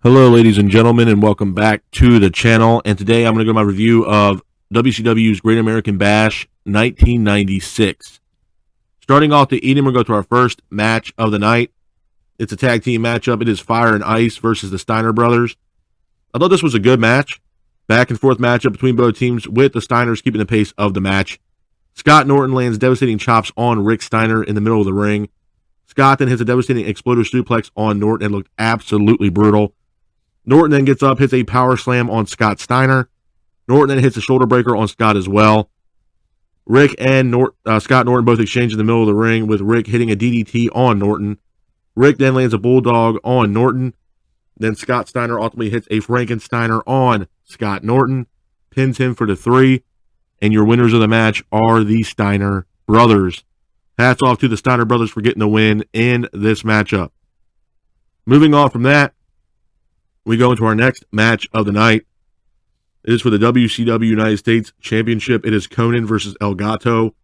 Hello, ladies and gentlemen, and welcome back to the channel. And today I'm going to go my review of WCW's Great American Bash 1996. Starting off the evening, we're going to go to our first match of the night. It's a tag team matchup. It is Fire and Ice versus the Steiner Brothers. I thought this was a good match. Back and forth matchup between both teams, with the Steiners keeping the pace of the match. Scott Norton lands devastating chops on Rick Steiner in the middle of the ring. Scott then hits a devastating exploder suplex on Norton and looked absolutely brutal. Norton then gets up, hits a power slam on Scott Steiner. Norton then hits a shoulder breaker on Scott as well. Rick and Scott Norton both exchange in the middle of the ring, with Rick hitting a DDT on Norton. Rick then lands a bulldog on Norton. Then Scott Steiner ultimately hits a Frankensteiner on Scott Norton, pins him for the 3, and your winners of the match are the Steiner Brothers. Hats off to the Steiner Brothers for getting the win in this matchup. Moving on from that, we go into our next match of the night. It is for the WCW United States Championship. It is Konnan versus El Gato.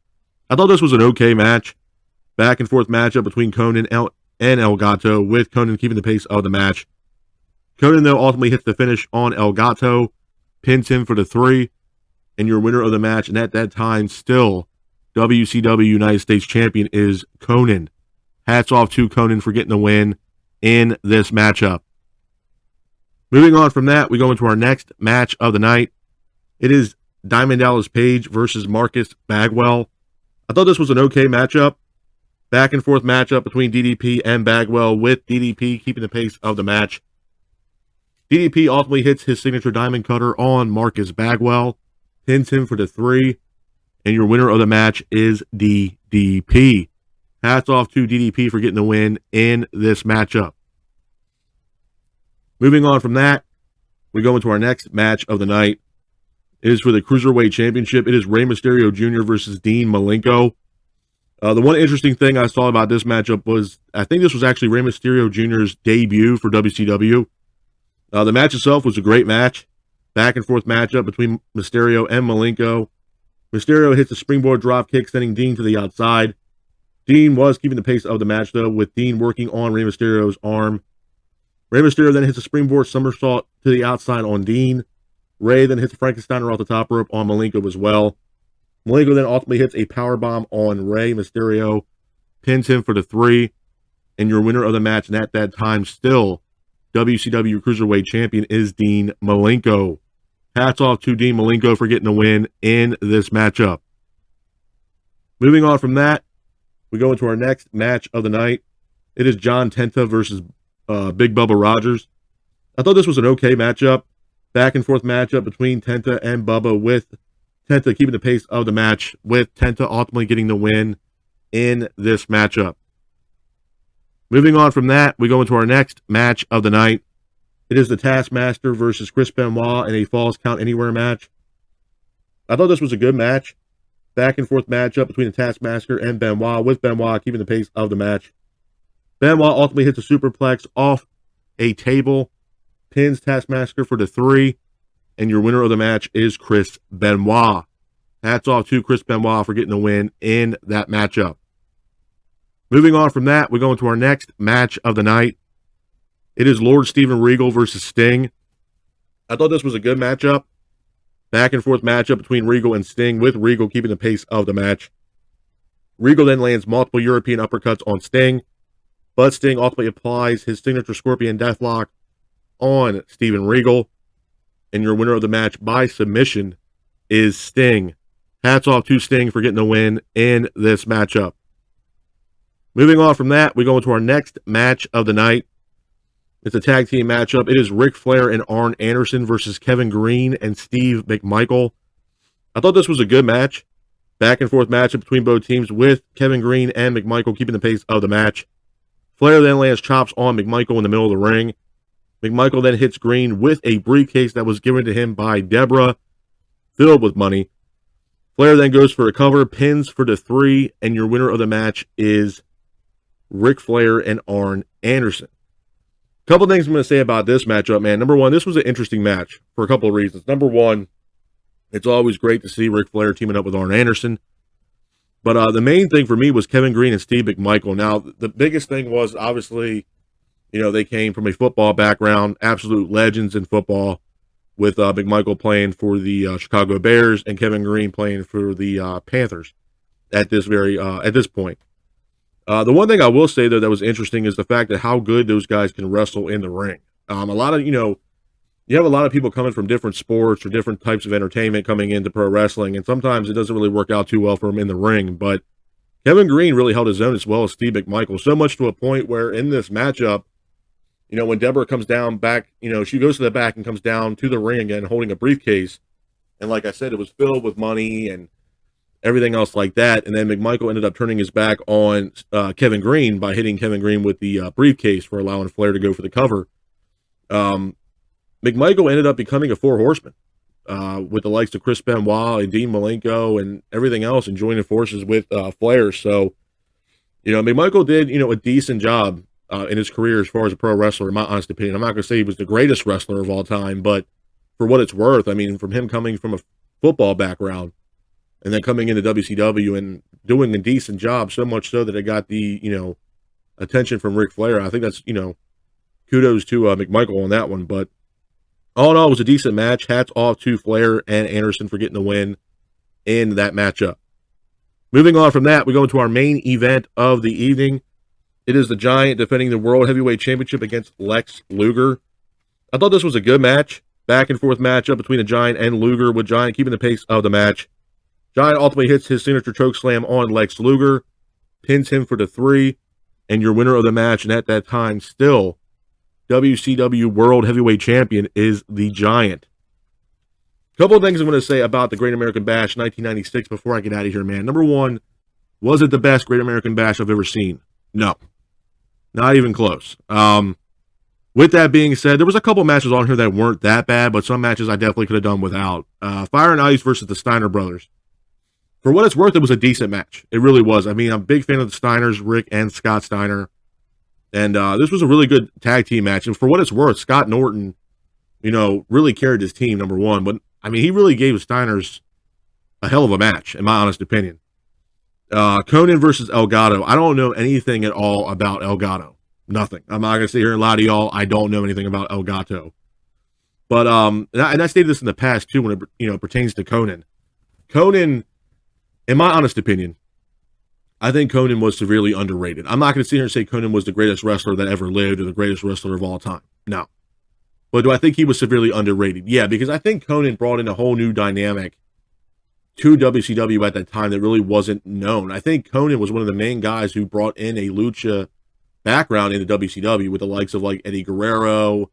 I thought this was an okay match. Back and forth matchup between Konnan and El Gato, with Konnan keeping the pace of the match. Konnan, though, ultimately hits the finish on El Gato, pins him for the 3, and your winner of the match, and at that time, still WCW United States Champion, is Konnan. Hats off to Konnan for getting the win in this matchup. Moving on from that, we go into our next match of the night. It is Diamond Dallas Page versus Marcus Bagwell. I thought this was an okay matchup. Back and forth matchup between DDP and Bagwell, with DDP keeping the pace of the match. DDP ultimately hits his signature diamond cutter on Marcus Bagwell, pins him for the 3, and your winner of the match is DDP. Hats off to DDP for getting the win in this matchup. Moving on from that, we go into our next match of the night. It is for the Cruiserweight Championship. It is Rey Mysterio Jr. versus Dean Malenko. The one interesting thing I saw about this matchup was, I think this was actually Rey Mysterio Jr.'s debut for WCW. The match itself was a great match. Back and forth matchup between Mysterio and Malenko. Mysterio hits a springboard drop kick, sending Dean to the outside. Dean was keeping the pace of the match, though, with Dean working on Rey Mysterio's arm. Rey Mysterio then hits a springboard somersault to the outside on Dean. Rey then hits a Frankensteiner off the top rope on Malenko as well. Malenko then ultimately hits a powerbomb on Rey Mysterio, pins him for the 3, and your winner of the match, and at that time, still WCW Cruiserweight Champion, is Dean Malenko. Hats off to Dean Malenko for getting the win in this matchup. Moving on from that, we go into our next match of the night. It is John Tenta versus Big Bubba Rogers. I thought this was an okay matchup. Back and forth matchup between Tenta and Bubba, with Tenta keeping the pace of the match, with Tenta ultimately getting the win in this matchup. Moving on from that, we go into our next match of the night. It is the Taskmaster versus Chris Benoit in a Falls Count Anywhere match. I thought this was a good match. Back and forth matchup between the Taskmaster and Benoit, with Benoit keeping the pace of the match. Benoit ultimately hits a superplex off a table, pins Taskmaster for the 3, and your winner of the match is Chris Benoit. Hats off to Chris Benoit for getting the win in that matchup. Moving on from that, we go into our next match of the night. It is Lord Steven Regal versus Sting. I thought this was a good matchup. Back and forth matchup between Regal and Sting, with Regal keeping the pace of the match. Regal then lands multiple European uppercuts on Sting, but Sting ultimately applies his signature Scorpion Deathlock on Steven Regal, and your winner of the match by submission is Sting. Hats off to Sting for getting the win in this matchup. Moving on from that, we go into our next match of the night. It's a tag team matchup. It is Ric Flair and Arn Anderson versus Kevin Green and Steve McMichael. I thought this was a good match. Back and forth matchup between both teams, with Kevin Green and McMichael keeping the pace of the match. Flair then lands chops on McMichael in the middle of the ring. McMichael then hits Green with a briefcase that was given to him by Deborah, filled with money. Flair then goes for a cover, pins for the 3, and your winner of the match is Ric Flair and Arn Anderson. A couple things I'm going to say about this matchup, man. Number one, this was an interesting match for a couple of reasons. Number one, it's always great to see Ric Flair teaming up with Arn Anderson. But the main thing for me was Kevin Green and Steve McMichael. Now, the biggest thing was, obviously, They came from a football background, absolute legends in football, with McMichael playing for the Chicago Bears and Kevin Greene playing for the Panthers at this point. The one thing I will say, though, that was interesting is the fact that how good those guys can wrestle in the ring. A lot of, you have a lot of people coming from different sports or different types of entertainment coming into pro wrestling, and sometimes it doesn't really work out too well for them in the ring. But Kevin Greene really held his own as well as Steve McMichael, so much to a point where in this matchup, when Deborah comes down back, she goes to the back and comes down to the ring again holding a briefcase. And like I said, it was filled with money and everything else like that. And then McMichael ended up turning his back on Kevin Greene by hitting Kevin Greene with the briefcase for allowing Flair to go for the cover. McMichael ended up becoming a four horseman with the likes of Chris Benoit and Dean Malenko and everything else, and joining forces with Flair. So, McMichael did, a decent job in his career as far as a pro wrestler, in my honest opinion. I'm not going to say he was the greatest wrestler of all time, but for what it's worth, I mean, from him coming from a football background and then coming into WCW and doing a decent job, so much so that it got the, attention from Ric Flair. I think that's, kudos to McMichael on that one. But all in all, it was a decent match. Hats off to Flair and Anderson for getting the win in that matchup. Moving on from that, we go into our main event of the evening. It is the Giant defending the World Heavyweight Championship against Lex Luger. I thought this was a good match. Back and forth matchup between the Giant and Luger, with Giant keeping the pace of the match. Giant ultimately hits his signature choke slam on Lex Luger, pins him for the 3, and your winner of the match, and at that time still WCW World Heavyweight Champion, is the Giant. A couple of things I'm going to say about the Great American Bash 1996 before I get out of here, man. Number one, was it the best Great American Bash I've ever seen? No. Not even close. With that being said, there was a couple matches on here that weren't that bad, but some matches I definitely could have done without. Fire and Ice versus the Steiner brothers. For what it's worth, it was a decent match. It really was. I mean, I'm a big fan of the Steiners, Rick and Scott Steiner. And this was a really good tag team match. And for what it's worth, Scott Norton, really carried his team, number one. But, I mean, he really gave the Steiners a hell of a match, in my honest opinion. Conan versus Elgato. I don't know anything at all about Elgato. Nothing. I'm not going to sit here and lie to y'all. I don't know anything about Elgato. But, and I stated this in the past, too, when it, pertains to Conan. Conan, in my honest opinion, I think Conan was severely underrated. I'm not going to sit here and say Conan was the greatest wrestler that ever lived or the greatest wrestler of all time. No. But do I think he was severely underrated? Yeah, because I think Conan brought in a whole new dynamic to WCW at that time that really wasn't known. I think Conan was one of the main guys who brought in a lucha background into WCW with the likes of like Eddie Guerrero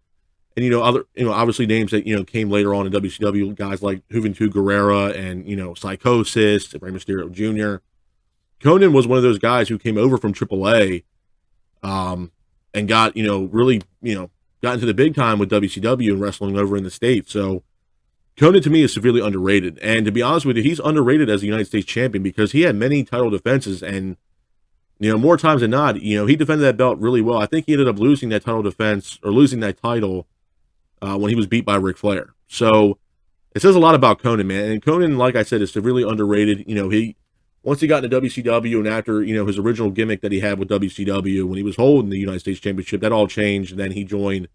and, other, obviously names that, came later on in WCW, guys like Juventud Guerrera and, Psychosis, Rey Mysterio Jr. Conan was one of those guys who came over from AAA and got, really, got into the big time with WCW and wrestling over in the States. So Conan to me is severely underrated. And to be honest with you, he's underrated as a United States champion because he had many title defenses and, more times than not, he defended that belt really well. I think he ended up losing that title defense or losing that title when he was beat by Ric Flair. So it says a lot about Conan, man. And Conan, like I said, is severely underrated. Once he got into WCW and after, his original gimmick that he had with WCW when he was holding the United States Championship, that all changed. And then he joined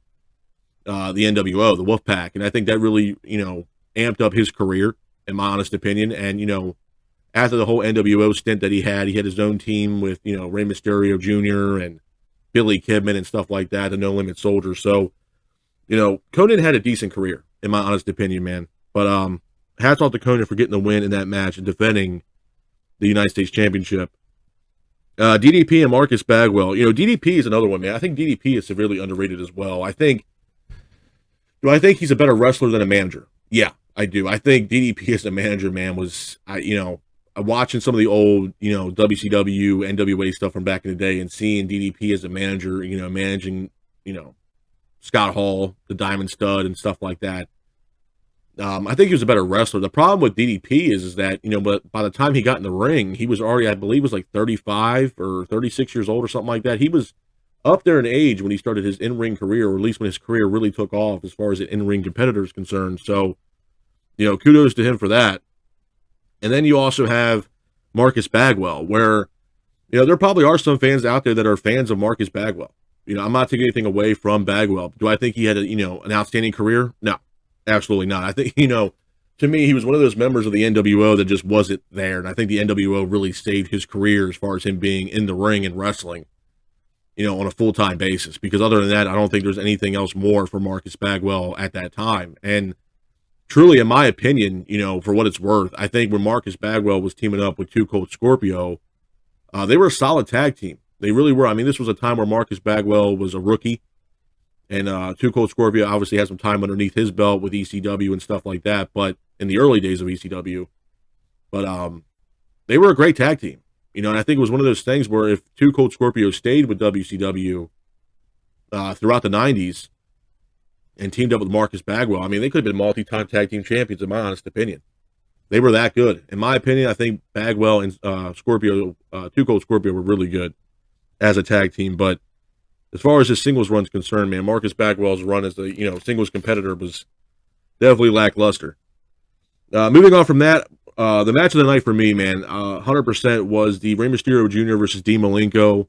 the NWO, the Wolfpack. And I think that really, amped up his career, in my honest opinion. And, after the whole NWO stint that he had his own team with, Rey Mysterio Jr. and Billy Kidman and stuff like that, the No Limit Soldiers. So, Conan had a decent career, in my honest opinion, man. But hats off to Conan for getting the win in that match and defending the United States Championship. DDP and Marcus Bagwell. DDP is another one, man. I think DDP is severely underrated as well. Do I think he's a better wrestler than a manager? Yeah, I do. I think DDP as a manager, man, was, watching some of the old, WCW, NWA stuff from back in the day and seeing DDP as a manager, managing, Scott Hall, the Diamond Stud and stuff like that. I think he was a better wrestler. The problem with DDP is that, but by the time he got in the ring, he was already, I believe, was like 35 or 36 years old or something like that. He was up there in age when he started his in-ring career, or at least when his career really took off as far as an in-ring competitor is concerned. So, kudos to him for that. And then you also have Marcus Bagwell, where, there probably are some fans out there that are fans of Marcus Bagwell. I'm not taking anything away from Bagwell. Do I think he had an outstanding career? No, absolutely not. I think, to me, he was one of those members of the NWO that just wasn't there. And I think the NWO really saved his career as far as him being in the ring and wrestling, on a full-time basis. Because other than that, I don't think there's anything else more for Marcus Bagwell at that time. And truly, in my opinion, for what it's worth, I think when Marcus Bagwell was teaming up with Two Cold Scorpio, they were a solid tag team. They really were. I mean, this was a time where Marcus Bagwell was a rookie, and Two Cold Scorpio obviously had some time underneath his belt with ECW and stuff like that, but in the early days of ECW. But they were a great tag team. And I think it was one of those things where if Two Cold Scorpio stayed with WCW throughout the 90s and teamed up with Marcus Bagwell, I mean, they could have been multi-time tag team champions, in my honest opinion. They were that good. In my opinion, I think Bagwell and Two Cold Scorpio were really good as a tag team. But as far as his singles run's concerned, man, Marcus Bagwell's run as a singles competitor was definitely lackluster. Moving on from that, the match of the night for me, man, 100% was the Rey Mysterio Jr. versus Dean Malenko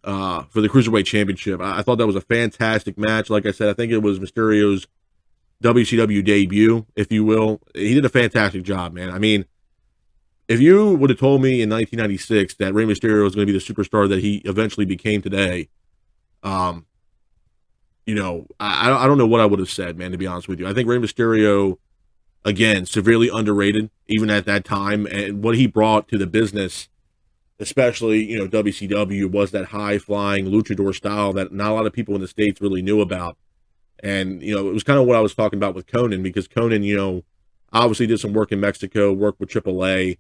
for the Cruiserweight Championship. I thought that was a fantastic match. Like I said, I think it was Mysterio's WCW debut, if you will. He did a fantastic job, man. I mean, if you would have told me in 1996 that Rey Mysterio was going to be the superstar that he eventually became today, I don't know what I would have said, man, to be honest with you. I think Rey Mysterio, again, severely underrated, even at that time, and what he brought to the business, especially, WCW, was that high-flying luchador style that not a lot of people in the States really knew about. And, it was kind of what I was talking about with Conan, because Conan, obviously did some work in Mexico, worked with AAA,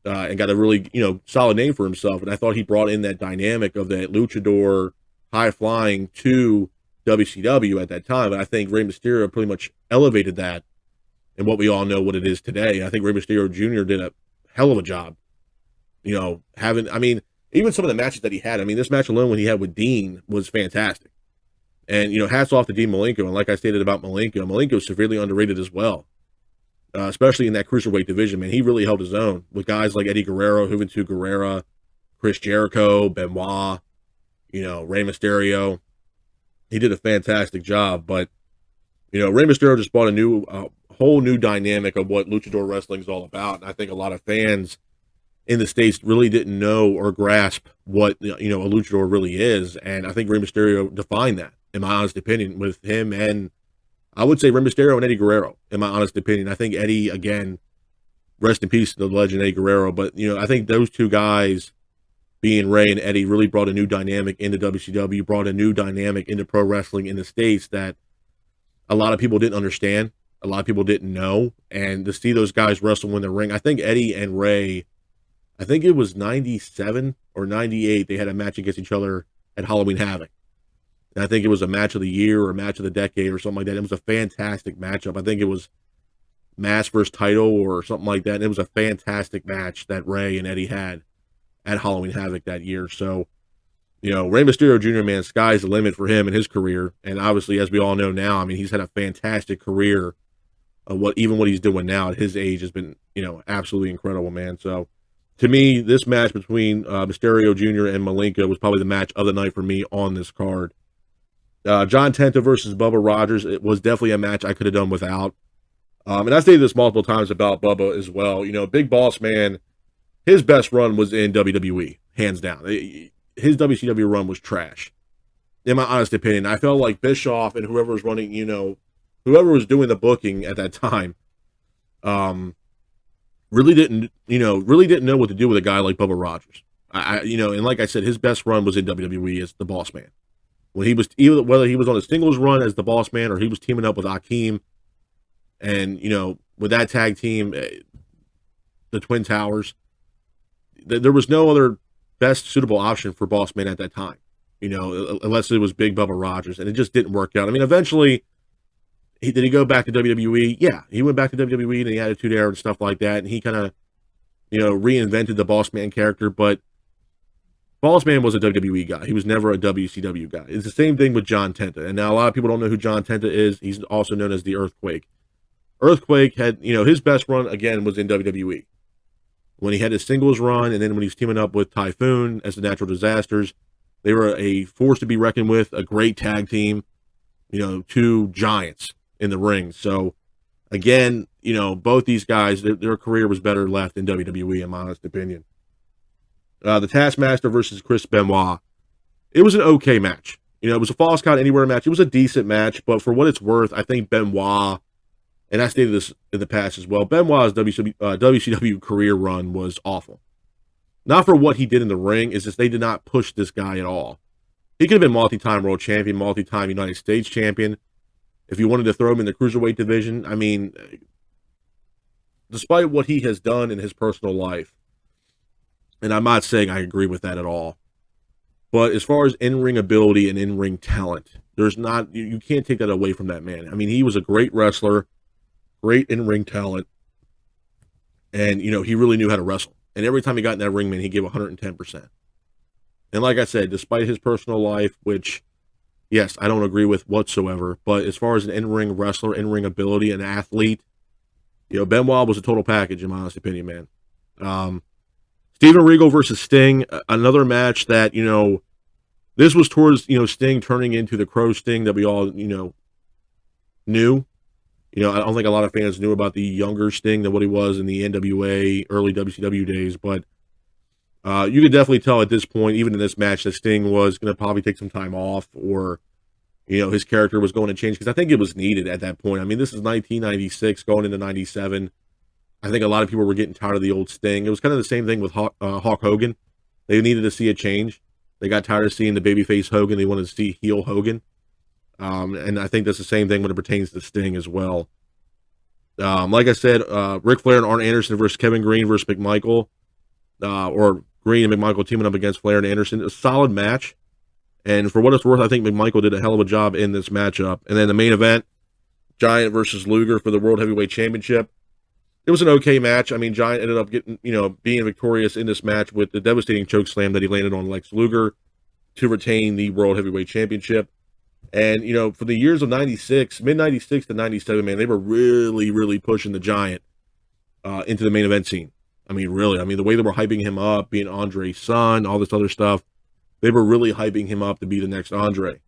and got a really, solid name for himself. And I thought he brought in that dynamic of that luchador high-flying to WCW at that time. And I think Rey Mysterio pretty much elevated that and what we all know what it is today. I think Rey Mysterio Jr. did a hell of a job, even some of the matches that he had. I mean, this match alone, when he had with Dean, was fantastic. And, hats off to Dean Malenko. And like I stated about Malenko is severely underrated as well, especially in that cruiserweight division, man. He really held his own with guys like Eddie Guerrero, Juventud Guerrera, Chris Jericho, Benoit, Rey Mysterio. He did a fantastic job. But, Rey Mysterio just brought a whole new dynamic of what luchador wrestling is all about. And I think a lot of fans in the States really didn't know or grasp what, a luchador really is. And I think Rey Mysterio defined that, in my honest opinion, with him and I would say Rey Mysterio and Eddie Guerrero, in my honest opinion. I think Eddie, again, rest in peace to the legend Eddie Guerrero, but, I think those two guys, being Rey and Eddie, really brought a new dynamic into WCW, brought a new dynamic into pro wrestling in the States that a lot of people didn't understand, a lot of people didn't know, and to see those guys wrestle in the ring. I think Eddie and Rey, I think it was 97 or 98, they had a match against each other at Halloween Havoc. And I think it was a match of the year or a match of the decade or something like that. It was a fantastic matchup. I think it was Mass versus Title or something like that. And it was a fantastic match that Rey and Eddie had at Halloween Havoc that year. So, Rey Mysterio Jr., man, sky's the limit for him and his career. And obviously, as we all know now, I mean, he's had a fantastic career. What he's doing now at his age has been, absolutely incredible, man. So, to me, this match between Mysterio Jr. and Malenko was probably the match of the night for me on this card. John Tenta versus Bubba Rogers, it was definitely a match I could have done without. And I've stated this multiple times about Bubba as well. Big Boss Man, his best run was in WWE, hands down. His WCW run was trash, in my honest opinion. I felt like Bischoff and whoever was running, whoever was doing the booking at that time, really didn't know what to do with a guy like Bubba Rogers. And like I said, his best run was in WWE as the Boss Man. When he was, whether he was on a singles run as the Boss Man or he was teaming up with Akeem, and with that tag team, the Twin Towers, there was no other best suitable option for Boss Man at that time, unless it was Big Bubba Rogers, and it just didn't work out. I mean, eventually, did he go back to WWE? Yeah, he went back to WWE and the Attitude Era and stuff like that, and he kind of, reinvented the Boss Man character, but Boss Man was a WWE guy. He was never a WCW guy. It's the same thing with John Tenta. And now a lot of people don't know who John Tenta is. He's also known as the Earthquake. Earthquake had, his best run, again, was in WWE. When he had his singles run, and then when he was teaming up with Typhoon as the Natural Disasters, They were a force to be reckoned with, a great tag team, two giants in the ring. So, again, both these guys, their career was better left in WWE, in my honest opinion. The Taskmaster versus Chris Benoit. It was an okay match. It was a Falls Count Anywhere match. It was a decent match, but for what it's worth, I think Benoit, and I stated this in the past as well, Benoit's WCW career run was awful. Not for what he did in the ring, it's just they did not push this guy at all. He could have been multi-time world champion, multi-time United States champion. If you wanted to throw him in the cruiserweight division, I mean, despite what he has done in his personal life, and I'm not saying I agree with that at all, but as far as in-ring ability and in-ring talent, there's not, you can't take that away from that man. I mean, he was a great wrestler, great in-ring talent, and, he really knew how to wrestle. And every time he got in that ring, man, he gave 110%. And like I said, despite his personal life, which, yes, I don't agree with whatsoever, but as far as an in-ring wrestler, in-ring ability, an athlete, Benoit was a total package, in my honest opinion, man. Steven Regal versus Sting, another match that, this was towards, Sting turning into the Crow Sting that we all, knew. I don't think a lot of fans knew about the younger Sting than what he was in the NWA, early WCW days, but you could definitely tell at this point, even in this match, that Sting was going to probably take some time off, or, his character was going to change, because I think it was needed at that point. I mean, this is 1996, going into 97. I think a lot of people were getting tired of the old Sting. It was kind of the same thing with Hulk Hogan. They needed to see a change. They got tired of seeing the babyface Hogan. They wanted to see heel Hogan. And I think that's the same thing when it pertains to Sting as well. Like I said, Ric Flair and Arn Anderson versus Kevin Green versus McMichael, or Green and McMichael teaming up against Flair and Anderson. A solid match. And for what it's worth, I think McMichael did a hell of a job in this matchup. And then the main event, Giant versus Luger for the World Heavyweight Championship. It was an okay match. I mean, Giant ended up getting, being victorious in this match with the devastating chokeslam that he landed on Lex Luger to retain the World Heavyweight Championship. And, for the years of 96, mid-96 to 97, man, they were really, really pushing the Giant into the main event scene. I mean, really. I mean, the way they were hyping him up, being Andre's son, all this other stuff, they were really hyping him up to be the next Andre.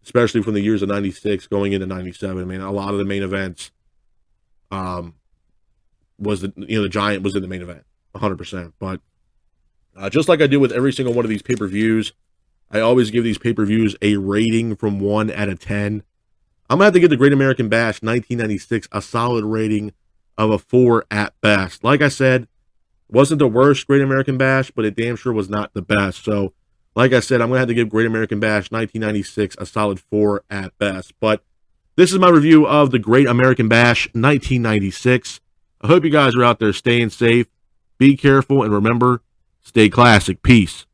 Especially from the years of 96 going into 97. I mean, a lot of the main events was the Giant was in the main event, 100%. But just like I do with every single one of these pay-per-views, I always give these pay-per-views a rating from 1 out of 10. I'm going to have to give the Great American Bash 1996 a solid rating of a 4 at best. Like I said, it wasn't the worst Great American Bash, but it damn sure was not the best. So, like I said, I'm going to have to give Great American Bash 1996 a solid 4 at best. But this is my review of the Great American Bash 1996. I hope you guys are out there staying safe. Be careful, and remember, stay classic. Peace.